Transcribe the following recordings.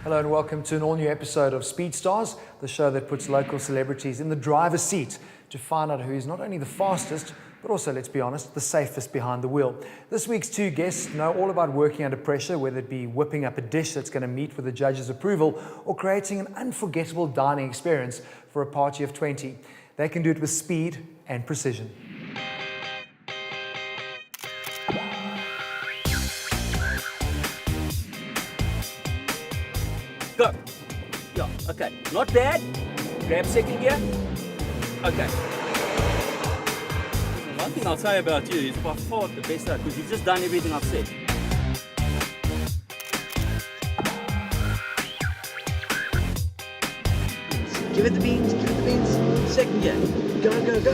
Hello and welcome to an all-new episode of Speed Stars, the show that puts local celebrities in the driver's seat to find out who is not only the fastest, but also, let's be honest, the safest behind the wheel. This week's two guests know all about working under pressure, whether it be whipping up a dish that's going to meet with the judge's approval or creating an unforgettable dining experience for a party of 20. They can do it with speed and precision. Go. Yeah, okay. Not bad. Grab second gear. Okay. One thing I'll say about you is by far the best out because you've just done everything I've said. Give it the beans, give it the beans. Second gear. Go, go, go.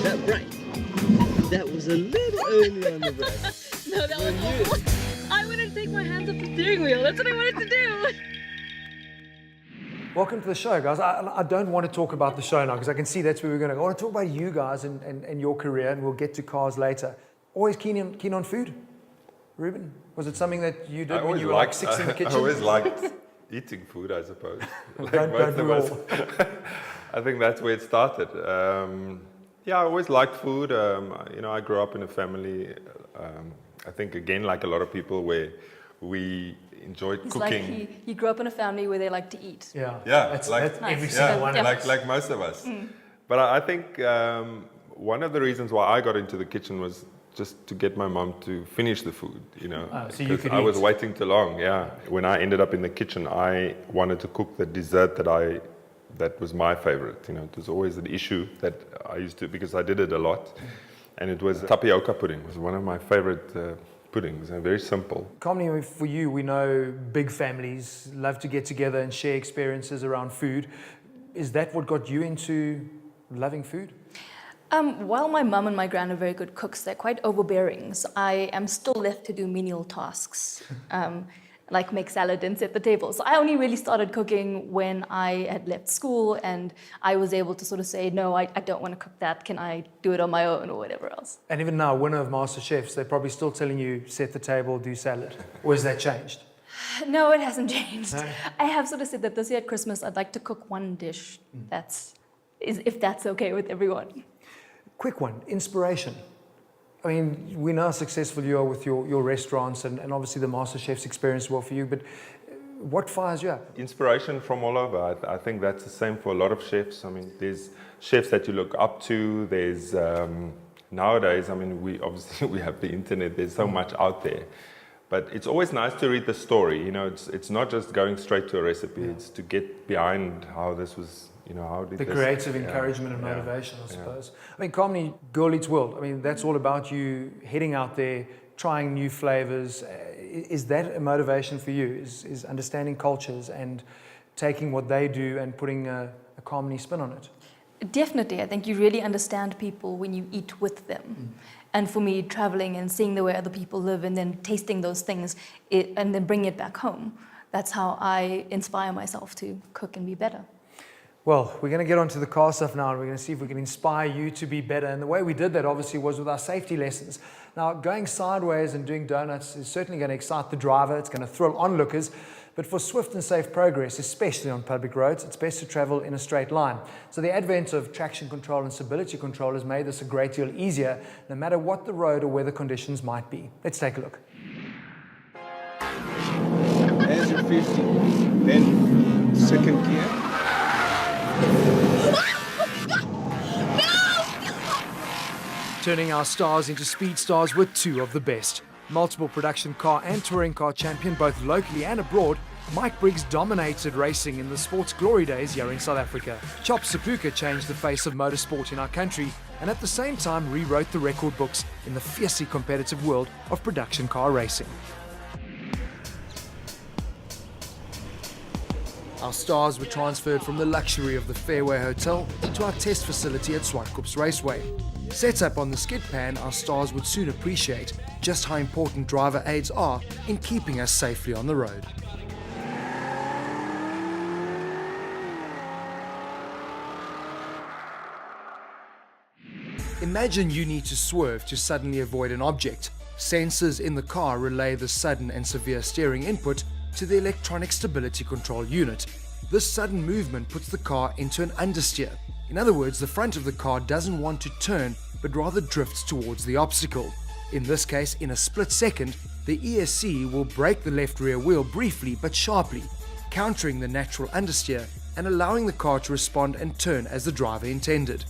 That brake. That was a little early on the brake. No, that was I wanted to take my hands off the steering wheel. That's what I wanted to do. Welcome to the show, guys. I don't want to talk about the show now because I can see that's where we're going to go. I want to talk about you guys and your career, and we'll get to cars later. Always keen on food? Reuben, was it something that you did when you were like 6 in the kitchen? I always liked eating food, I suppose. Like most of us. I think that's where it started. Yeah, I always liked food. I grew up in a family, I think, again, like a lot of people, where we enjoyed cooking. Like he grew up in a family where they like to eat. Yeah, that's like nice. every single one. Yeah. like most of us. But I think one of the reasons why I got into the kitchen was just to get my mom to finish the food, so you could I was eat. waiting too long. Yeah, when I ended up in the kitchen, I wanted to cook the dessert that was my favorite. It was always an issue that I used to, because I did it a lot, and it was tapioca pudding. It was one of my favorite puddings, and very simple. Kamini, for you, we know big families love to get together and share experiences around food. Is that what got you into loving food? While my mum and my gran are very good cooks, they're quite overbearing. So I am still left to do menial tasks, like make salad and set the table. So I only really started cooking when I had left school, and I was able to sort of say, no, I don't want to cook that. Can I do it on my own or whatever else? And even now, winner of Master Chefs, they're probably still telling you, set the table, do salad. Or has that changed? No, it hasn't changed. No? I have sort of said that this year at Christmas, I'd like to cook one dish if that's okay with everyone. Quick one, inspiration. I mean, we know how successful you are with your restaurants and obviously the Master Chef's experience well for you, but what fires you up? Inspiration from all over. I think that's the same for a lot of chefs. I mean, there's chefs that you look up to. There's nowadays, I mean, we have the internet. There's so much out there, but it's always nice to read the story. It's not just going straight to a recipe. Yeah. It's to get behind how this was. How did the creative encouragement and motivation, I suppose. I mean, Kamini, Girl Eats World. I mean, that's all about you heading out there, trying new flavors. Is that a motivation for you? Is understanding cultures and taking what they do and putting a Kamini spin on it? Definitely. I think you really understand people when you eat with them. And for me, traveling and seeing the way other people live and then tasting those things and then bringing it back home, that's how I inspire myself to cook and be better. Well, we're going to get onto the car stuff now, and we're going to see if we can inspire you to be better. And the way we did that, obviously, was with our safety lessons. Now, going sideways and doing donuts is certainly going to excite the driver. It's going to thrill onlookers. But for swift and safe progress, especially on public roads, it's best to travel in a straight line. So the advent of traction control and stability control has made this a great deal easier, no matter what the road or weather conditions might be. Let's take a look. As you're 50, then second gear. Turning our stars into speed stars with two of the best. Multiple production car and touring car champion both locally and abroad, Mike Briggs dominated racing in the sport's glory days here in South Africa. Chop Sapuka changed the face of motorsport in our country and at the same time rewrote the record books in the fiercely competitive world of production car racing. Our stars were transferred from the luxury of the Fairway Hotel to our test facility at Zwartkops Raceway. Set up on the skid pan, our stars would soon appreciate just how important driver aids are in keeping us safely on the road. Imagine you need to swerve to suddenly avoid an object. Sensors in the car relay the sudden and severe steering input, to the electronic stability control unit. This sudden movement puts the car into an understeer. In other words, the front of the car doesn't want to turn, but rather drifts towards the obstacle. In this case, in a split second, the ESC will brake the left rear wheel briefly but sharply, countering the natural understeer and allowing the car to respond and turn as the driver intended.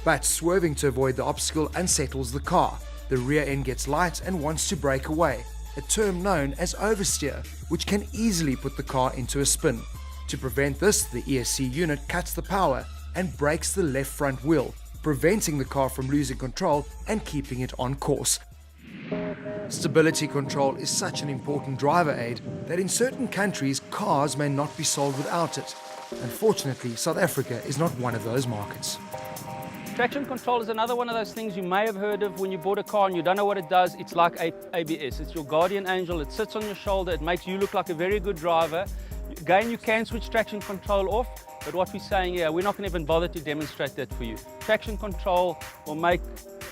But swerving to avoid the obstacle unsettles the car. The rear end gets light and wants to brake away, a term known as oversteer, which can easily put the car into a spin. To prevent this, the ESC unit cuts the power and brakes the left front wheel, preventing the car from losing control and keeping it on course. Stability control is such an important driver aid that in certain countries cars may not be sold without it. Unfortunately, South Africa is not one of those markets. Traction control is another one of those things you may have heard of when you bought a car and you don't know what it does. It's like ABS. It's your guardian angel. It sits on your shoulder. It makes you look like a very good driver. Again, you can switch traction control off, but what we're saying here, we're not going to even bother to demonstrate that for you. Traction control will make,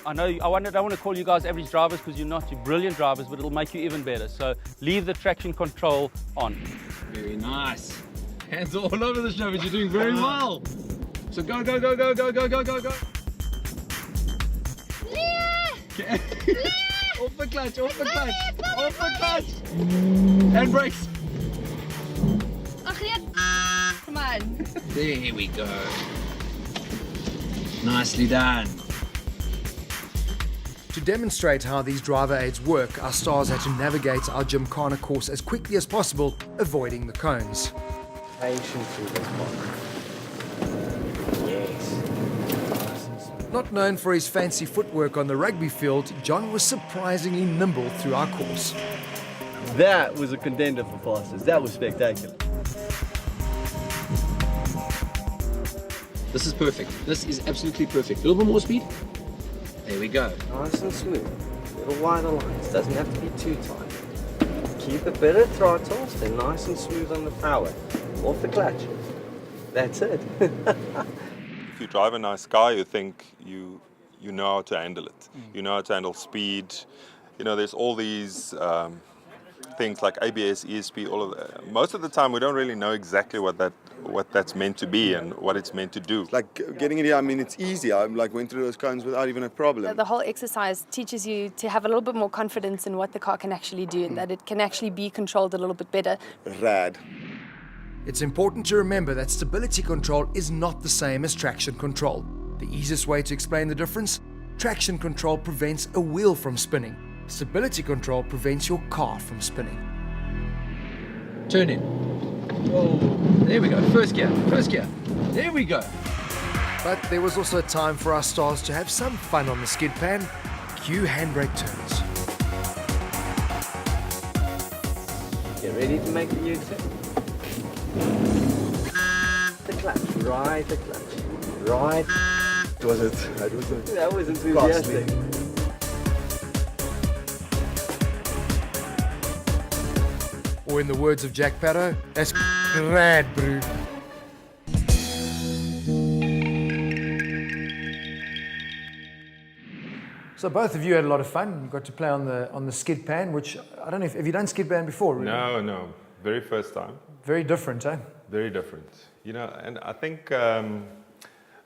I don't want to call you guys average drivers because you're not, you're brilliant drivers, but it'll make you even better. So leave the traction control on. Very nice. Hands all over the show, but you're doing very well. So go, go, go, go, go, go, go, go, go. Okay. Off the clutch, off the clutch, off the clutch. And brakes. Come on. There we go. Nicely done. To demonstrate how these driver aids work, our stars had to navigate our Gymkhana course as quickly as possible, avoiding the cones. Patiently respond. Yes. Not known for his fancy footwork on the rugby field, John was surprisingly nimble through our course. That was a contender for fastest. That was spectacular. This is perfect. This is absolutely perfect. A little bit more speed. There we go. Nice and smooth. A little wider lines. Doesn't have to be too tight. Keep a bit of throttle. Stay nice and smooth on the power. Off the clutch. That's it. If you drive a nice car, you think you know how to handle it. You know how to handle speed. You know, there's all these things like ABS, ESP, all of that. Most of the time, we don't really know exactly what that's meant to be and what it's meant to do. Like getting it here, I mean, it's easy. I like went through those cones without even a problem. The whole exercise teaches you to have a little bit more confidence in what the car can actually do and that it can actually be controlled a little bit better. Rad. It's important to remember that stability control is not the same as traction control. The easiest way to explain the difference? Traction control prevents a wheel from spinning. Stability control prevents your car from spinning. Turn in. Oh, there we go. First gear. First gear. There we go. But there was also a time for our stars to have some fun on the skid pan. Cue handbrake turns. Get ready to make the U-turn. The clutch. Right the clutch. Right. That was enthusiastic. Or in the words of Jack Barrow, that's rad, bro. So both of you had a lot of fun. You got to play on the skid pan, which I don't know if have you done skid pan before? Really? No, very first time. Very different, eh? Very different. You know, and I think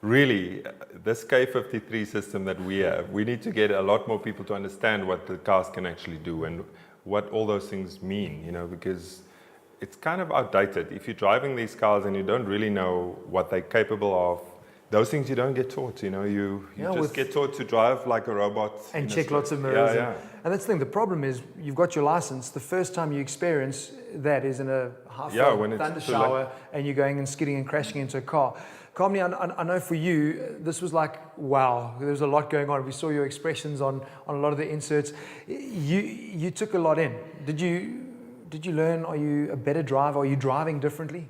really this K53 system that we have, we need to get a lot more people to understand what the cars can actually do and what all those things mean, you know, because it's kind of outdated. If you're driving these cars and you don't really know what they're capable of, those things you don't get taught, you know, you just get taught to drive like a robot. And check lots of mirrors. Yeah. And that's the thing, the problem is you've got your license, the first time you experience that is in a high thunder shower and you're going and skidding and crashing into a car. Kamini, I know for you, this was like, wow, there was a lot going on. We saw your expressions on a lot of the inserts. You took a lot in. Did you learn, are you a better driver? Are you driving differently?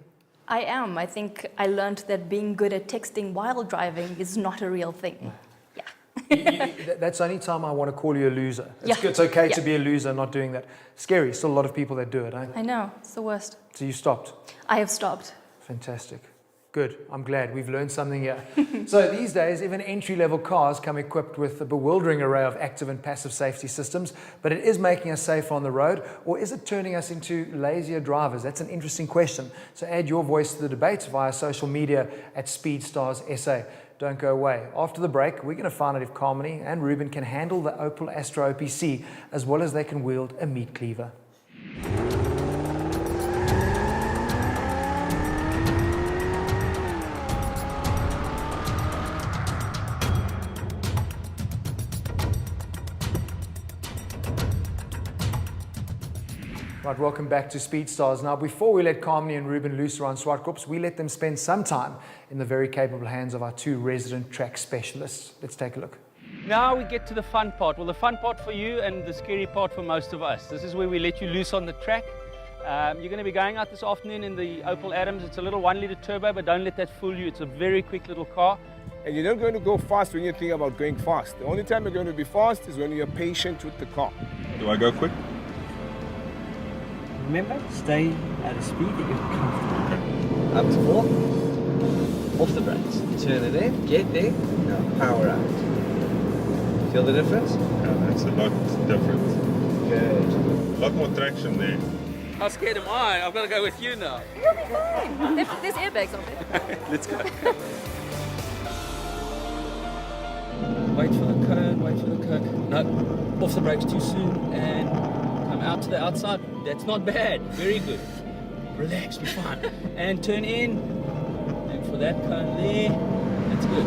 I am. I think I learned that being good at texting while driving is not a real thing. Yeah. That's the only time I want to call you a loser. Yeah. It's okay to be a loser not doing that. Scary. Still a lot of people that do it, eh? I know. It's the worst. So you stopped? I have stopped. Fantastic. Good. I'm glad we've learned something here. So these days, even entry-level cars come equipped with a bewildering array of active and passive safety systems, but it is making us safer on the road, or is it turning us into lazier drivers? That's an interesting question. So add your voice to the debate via social media at SpeedstarsSA. Don't go away. After the break, we're going to find out if Kamini and Reuben can handle the Opel Astra OPC as well as they can wield a meat cleaver. Right, welcome back to Speedstars. Now, before we let Kamini and Reuben loose around Zwartkops, we let them spend some time in the very capable hands of our two resident track specialists. Let's take a look. Now we get to the fun part. Well, the fun part for you and the scary part for most of us. This is where we let you loose on the track. You're going to be going out this afternoon in the Opel Adams. It's a little 1-litre turbo, but don't let that fool you. It's a very quick little car. And you're not going to go fast when you think about going fast. The only time you're going to be fast is when you're patient with the car. Do I go quick? Remember, stay at a speed that you're comfortable. Up to 4. Off the brakes. Turn it in. Get there. Now power out. Feel the difference? Yeah, that's a lot different. Good. A lot more traction there. How scared am I? I've got to go with you now. You'll be fine. There's airbags on there. Let's go. Wait for the cone, wait for the cone. No, off the brakes too soon and come out to the outside. That's not bad. Very good. Relax, be fine. And turn in. And for that cone there. That's good.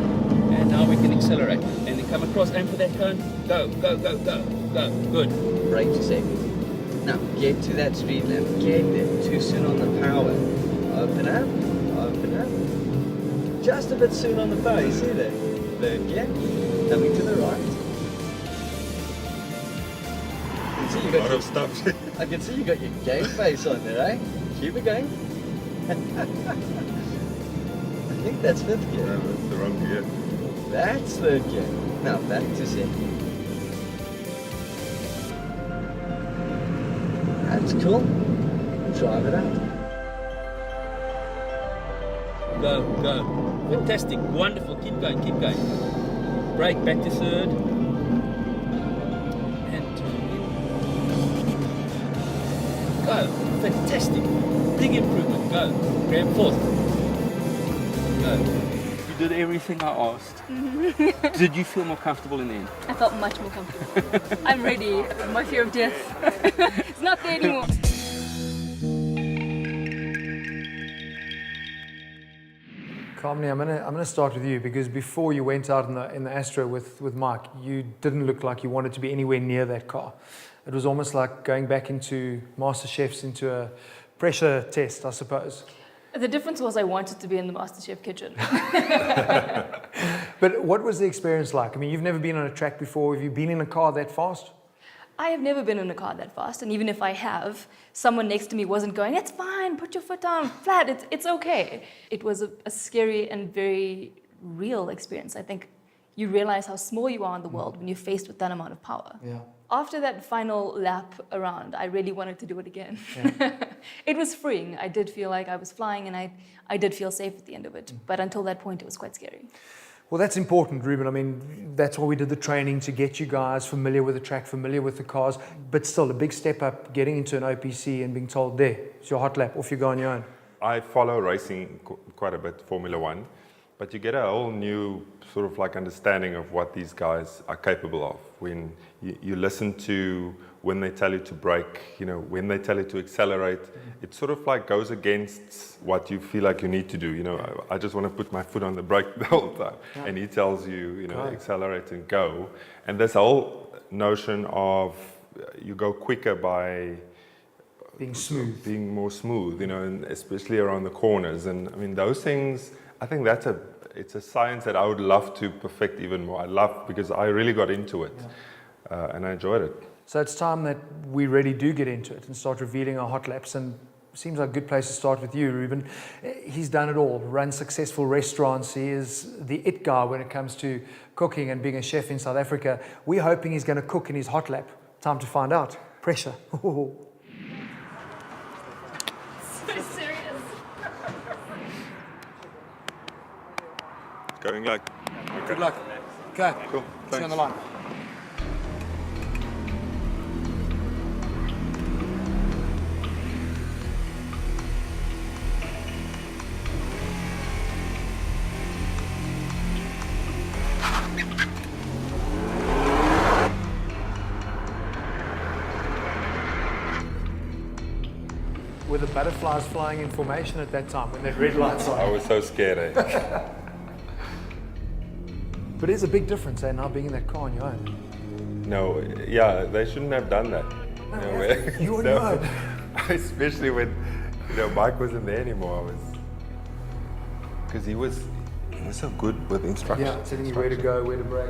And now we can accelerate. And then come across, aim for that cone. Go, go, go, go, go. Good. Brake a second. Now get to that speed limit. Get there. Too soon on the power. Open up. Open up. Just a bit soon on the power. You see that? Third gear. Coming to the right. You see you got A lot of stuff. I can see you got your game face on there, eh? Keep it going. I think that's fifth gear. No, that's the wrong gear. That's third gear. Now back to second. That's cool. Drive it out. Go, go. Fantastic. Wonderful. Keep going, keep going. Brake back to third. And turn in. Go. Fantastic. Big improvement. Go. Grab fourth. Go. You did everything I asked. Did you feel more comfortable in the end? I felt much more comfortable. I'm ready. My fear of death. It's not there anymore. Kamini, I'm gonna start with you because before you went out in the Astra with Mike, you didn't look like you wanted to be anywhere near that car. It was almost like going back into MasterChefs, into a pressure test, I suppose. The difference was I wanted to be in the MasterChef kitchen. But what was the experience like? I mean, you've never been on a track before. Have you been in a car that fast? I have never been in a car that fast, and even if I have, someone next to me wasn't going, it's fine, put your foot down, flat, it's okay. It was a scary and very real experience. I think you realize how small you are in the world when you're faced with that amount of power. Yeah. After that final lap around, I really wanted to do it again. Yeah. It was freeing. I did feel like I was flying, and I did feel safe at the end of it. But until that point, it was quite scary. Well, that's important, Reuben. I mean, that's why we did the training, to get you guys familiar with the track, familiar with the cars, but still a big step up getting into an OPC and being told, there, it's your hot lap, off you go on your own. I follow racing quite a bit, Formula One, but you get a whole new sort of like understanding of what these guys are capable of when you listen to when they tell you to brake, you know, when they tell you to accelerate. It sort of like goes against what you feel like you need to do. You know, I just want to put my foot on the brake the whole time. Yeah. And he tells you, you know, accelerate and go. And this whole notion of you go quicker by being smooth, being more smooth, you know, and especially around the corners. And I mean, those things, I think it's a science that I would love to perfect even more. I love, because I really got into it, and I enjoyed it. So it's time that we really do get into it and start revealing our hot laps. And it seems like a good place to start with you, Reuben. He's done it all, run successful restaurants. He is the it guy when it comes to cooking and being a chef in South Africa. We're hoping he's going to cook in his hot lap. Time to find out. Pressure. So serious. Going like. Good luck. Okay. Cool. See you on the Thanks. line. Were the butterflies flying in formation at that time when that red light's on? I was so scared. Eh? But it's a big difference, now being in that car on your own. No, yeah, they shouldn't have done that. You on your own. Especially when Mike wasn't there anymore. Because he was so good with instructions. Yeah, telling you where to go, where to brake.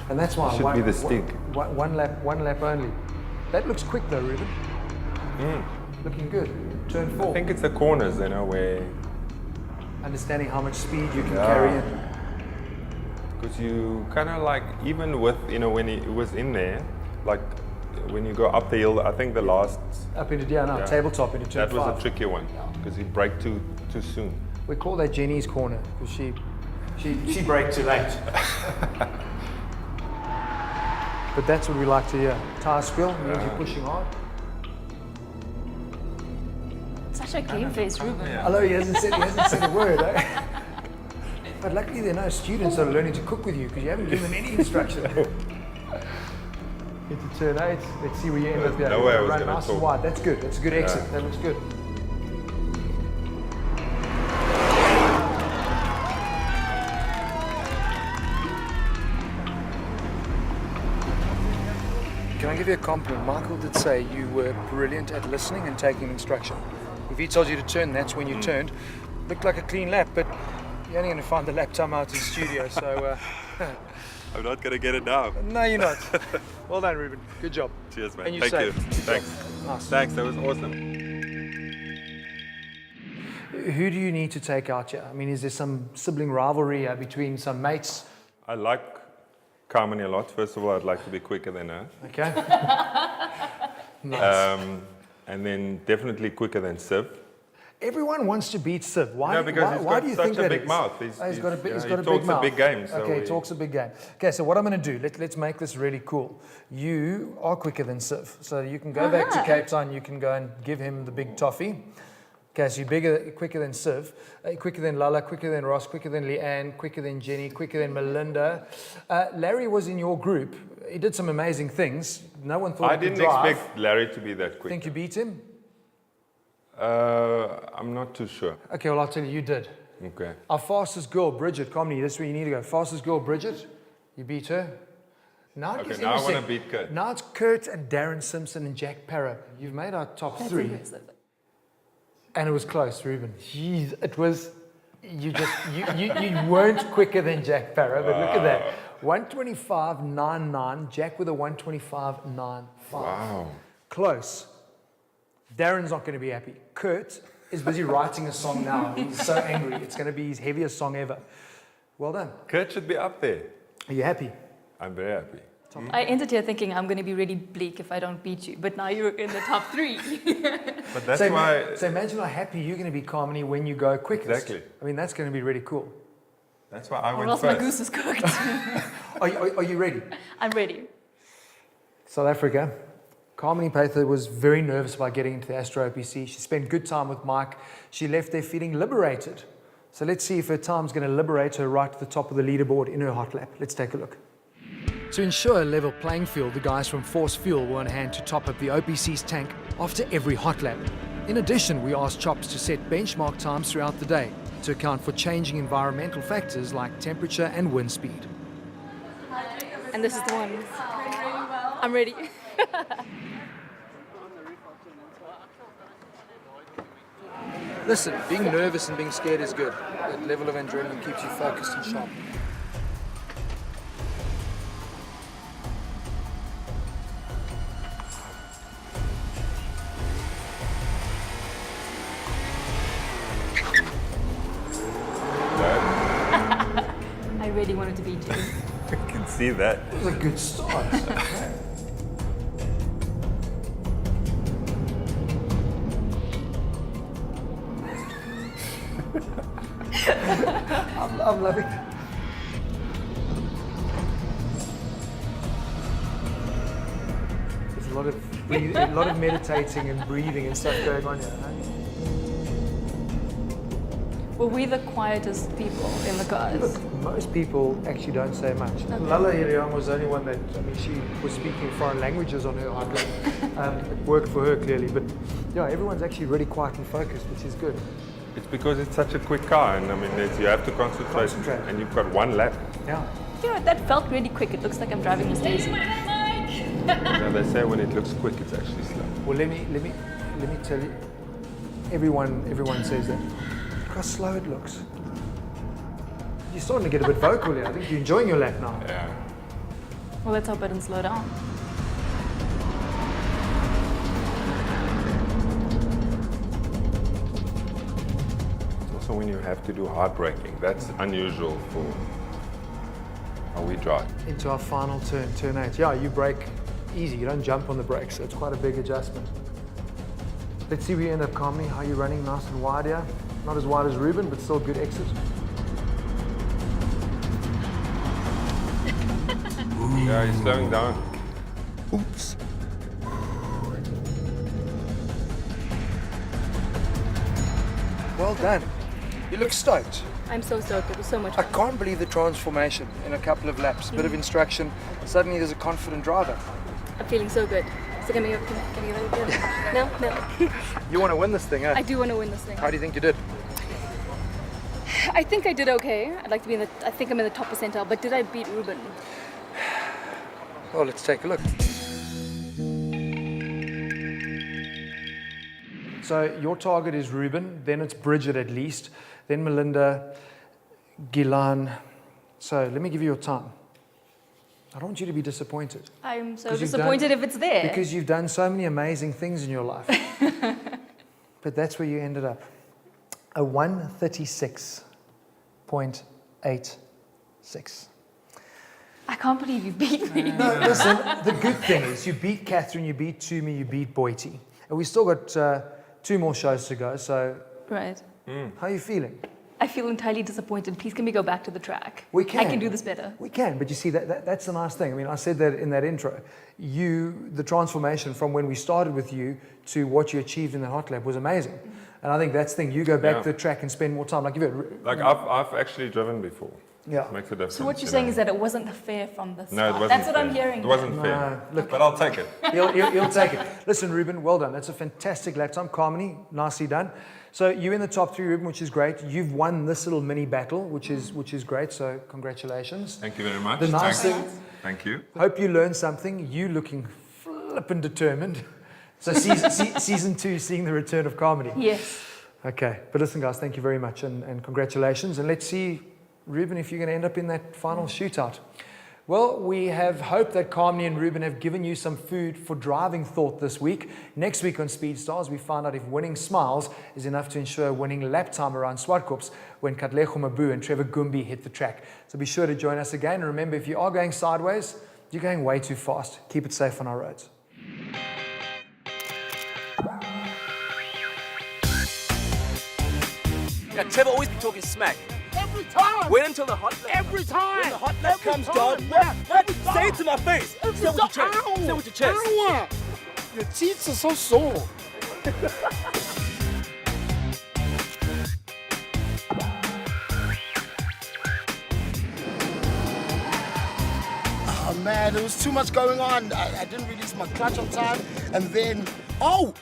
And that's why Should be the stick. One lap only. That looks quick though, Reuben. Looking good. Turn 4. I think it's the corners, where Understanding how much speed you can carry in. because you kind of like, even with, when he was in there, like when you go up the hill, I think the last, Up into tabletop into turn that was 5. a tricky one because he braked too soon. We call that Jenny's corner because she braked too late. But that's what we like to hear. Tire squeal means you're pushing hard. Such a game face, Reuben. Although he hasn't said a word. Eh? But luckily there are no students that are learning to cook with you because you haven't given them any instruction. Into turn 8. Let's see where you end up here. No way I was Run gonna nice and talk. wide. That's good. That's a good exit. That looks good. Can I give you a compliment? Michael did say you were brilliant at listening and taking instruction. If he told you to turn, that's when you turned. Looked like a clean lap, but you're only going to find the lap time out in the studio, so... I'm not going to get it now. No, you're not. Well done, Reuben. Good job. Cheers, man. And you Thank you. saved. Good Thanks. job. Nice. Thanks, that was awesome. Who do you need to take out here? I mean, is there some sibling rivalry between some mates? I like Kamini a lot. First of all, I'd like to be quicker than her. Okay. Nice. And then definitely quicker than Siv. Everyone wants to beat Siv. Why, No, because he's got do you such think a that big is? mouth. He's got a big he mouth. talks a big game. So Okay, he talks a big game. Okay, so what I'm going to do, let's make this really cool. You are quicker than Siv. So you can go back to Cape Town, you can go and give him the big toffee. Okay, so you're quicker than Siv, quicker than Lala, quicker than Ross, quicker than Leanne, quicker than Jenny, quicker than Melinda. Larry was in your group. He did some amazing things. No one thought I he could didn't drive. expect Larry to be that quick. Think you beat him? I'm not too sure. Okay, well, I'll tell you, you did. Okay. Our fastest girl, Bridget, Kamini, that's where you need to go. Fastest girl, Bridget, you beat her. Now it Okay, gets now I want to interesting. beat Kurt. Now it's Kurt and Darren Simpson and Jack Parra. You've made our top 3. And it was close, Reuben. Jeez, it was, you weren't quicker than Jack Parra, but look at that. 125.99, Jack with a 125.95. Wow. Close. Darren's not going to be happy. Kurt is busy writing a song now. He's so angry. It's going to be his heaviest song ever. Well done. Kurt should be up there. Are you happy? I'm very happy. I entered here thinking I'm going to be really bleak if I don't beat you, but now you're in the top 3. But that's So, why. so imagine how happy you're going to be, Kamini, when you go quickest. Exactly. I mean, that's going to be really cool. That's why I Or went else my first. goose is cooked. Are you ready? I'm ready. South Africa. Kamini Pather was very nervous about getting into the Astro OPC. She spent good time with Mike. She left there feeling liberated. So let's see if her time's going to liberate her right to the top of the leaderboard in her hot lap. Let's take a look. To ensure a level playing field, the guys from Force Fuel were on hand to top up the OPC's tank after every hot lap. In addition, we asked Chops to set benchmark times throughout the day to account for changing environmental factors like temperature and wind speed. And this is the one. I'm ready. Listen, being nervous and being scared is good. That level of adrenaline keeps you focused and sharp. I really wanted to beat you. I can see that. It was a good start. I'm loving it. There's a lot of meditating and breathing and stuff going on here. Huh? Were we the quietest people in the cars? Look, most people actually don't say much. Lala Iriam was the only one that, I mean, she was speaking foreign languages on her hard drive. It worked for her clearly, but yeah, everyone's actually really quiet and focused, which is good. It's because it's such a quick car, and I mean, you have to concentrate, and you've got one lap. Yeah. You know, that felt really quick. It looks like I'm driving Miss Daisy. Now they say when it looks quick, it's actually slow. Well, let me tell you, everyone says that. Look how slow it looks. You're starting to get a bit vocal here. I think you're enjoying your lap now. Yeah. Well, let's hope I didn't slow down. Also, when you have to do hard braking, that's unusual for how we drive. Into our final turn, turn 8. Yeah, you brake easy. You don't jump on the brakes, so it's quite a big adjustment. Let's see where you end up, Kamini. How are you running? Nice and wide here. Not as wide as Reuben, but still good exit. Yeah, he's slowing down. Oops. Well done. You look stoked. I'm so stoked. It was so much I fun. can't believe the transformation in a couple of laps. Bit of instruction. Suddenly there's a confident driver. I'm feeling so good. So can we go again? No? No. You want to win this thing, eh? I do want to win this thing. How do you think you did? I think I did okay. I'd like to be in the, I think I'm in the top percentile, but did I beat Reuben? Well, let's take a look. So your target is Reuben, then it's Bridget at least, then Melinda, Gilan. So let me give you your time. I don't want you to be disappointed. I'm so 'Cause you've disappointed if it's there. Because you've done so many amazing things in your life. But that's where you ended up. A 136.86. I can't believe you beat me. No, listen, the good thing is you beat Catherine, you beat Tumi, you beat Boiti. And we still got 2 more shows to go, so Right. how are you feeling? I feel entirely disappointed. Please, can we go back to the track? We can. I can do this better. We can, but you see, that's the nice thing. I mean, I said that in that intro. The transformation from when we started with you to what you achieved in the hot lap was amazing. And I think that's the thing. You go back to the track and spend more time. Like, I've actually driven before. Yeah. Makes a difference. So what you're saying is that it wasn't fair from the start. No, it wasn't That's what fair. I'm hearing. It wasn't No, fair. look. But I'll take it. He'll take it. Listen, Reuben, well done. That's a fantastic lap time. Kamini, nicely done. So you're in the top 3, Reuben, which is great. You've won this little mini battle, which is great. So congratulations. Thank you very much. The nice thing. Thank you. Hope you learned something. You looking flippin' determined. So season 2, seeing the return of Kamini. Yes. Okay, but listen, guys, thank you very much and congratulations. And let's see, Reuben, if you're going to end up in that final shootout. Well, we have hoped that Kamini and Reuben have given you some food for driving thought this week. Next week on Speed Stars, we find out if winning smiles is enough to ensure winning lap time around Zwartkops when Katlego Mabu and Trevor Gumbi hit the track. So be sure to join us again. And remember, if you are going sideways, you're going way too fast. Keep it safe on our roads. Yeah, Trevor always be talking smack. Every time! Wait until the hot lap. Every time! When the hot lap Every comes, time, dog. yeah, every Say it to my face. Say it with your chest. Ow. Say it with your chest. Ow. Your teeth are so sore. Oh man, there was too much going on. I didn't release my clutch on time. And then,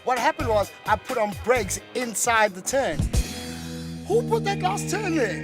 what happened was I put on brakes inside the turn. Who put that last turn there?